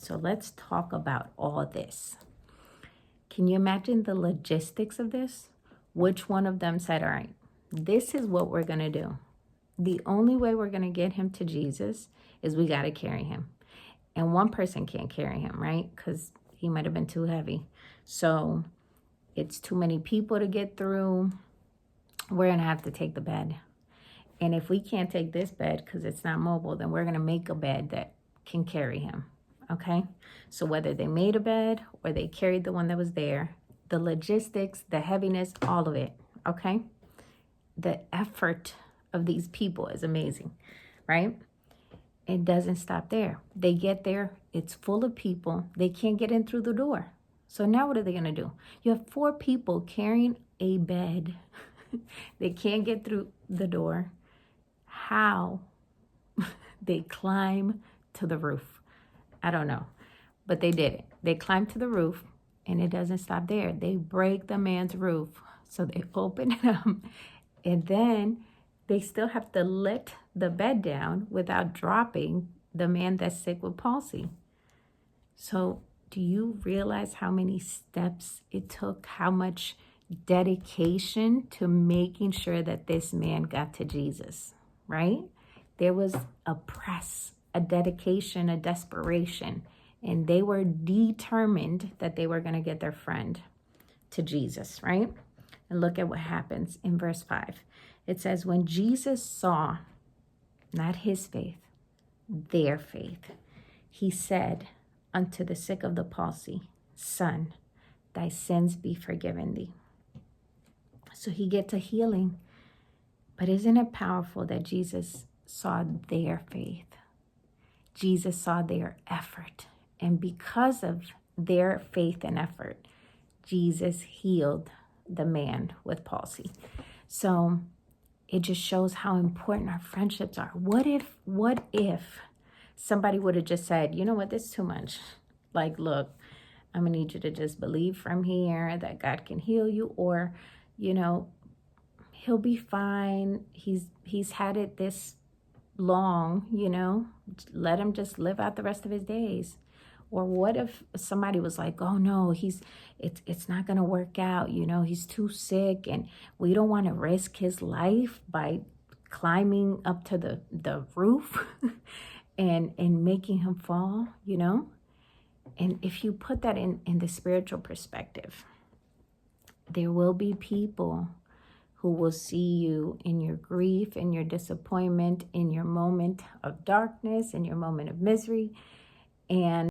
So let's talk about all this. Can you imagine the logistics of this? Which one of them said, all right, this is what we're going to do. The only way we're going to get him to Jesus is we got to carry him. And one person can't carry him, right? Because he might have been too heavy. So it's too many people to get through. We're going to have to take the bed. And if we can't take this bed because it's not mobile, then we're going to make a bed that can carry him. Okay? So whether they made a bed or they carried the one that was there, the logistics, the heaviness, all of it. Okay? The effort of these people is amazing, right? It doesn't stop there. They get there. It's full of people. They can't get in through the door. So now what are they going to do? You have 4 people carrying a bed. They can't get through the door. How? They climb to the roof. I don't know. But they did it. They climbed to the roof, and it doesn't stop there. They break the man's roof. So they open it up, and then they still have to let the bed down without dropping the man that's sick with palsy. So do you realize how many steps it took, how much dedication to making sure that this man got to Jesus, right? There was a press, a dedication, a desperation, and they were determined that they were going to get their friend to Jesus, right? And look at what happens in verse 5. It says, when Jesus saw, not his faith, their faith, he said unto the sick of the palsy, Son, thy sins be forgiven thee. So he gets a healing. But isn't it powerful that Jesus saw their faith? Jesus saw their effort. And because of their faith and effort, Jesus healed the man with palsy. So it just shows how important our friendships are. What if somebody would have just said, you know what, this is too much. Like, look, I'm going to need you to just believe from here that God can heal you, or, you know, he'll be fine. He's had it this long, you know, let him just live out the rest of his days. Or what if somebody was like, oh no, it's not going to work out. You know, he's too sick and we don't want to risk his life by climbing up to the roof and making him fall, you know? And if you put that in the spiritual perspective, there will be people who will see you in your grief, in your disappointment, in your moment of darkness, in your moment of misery. And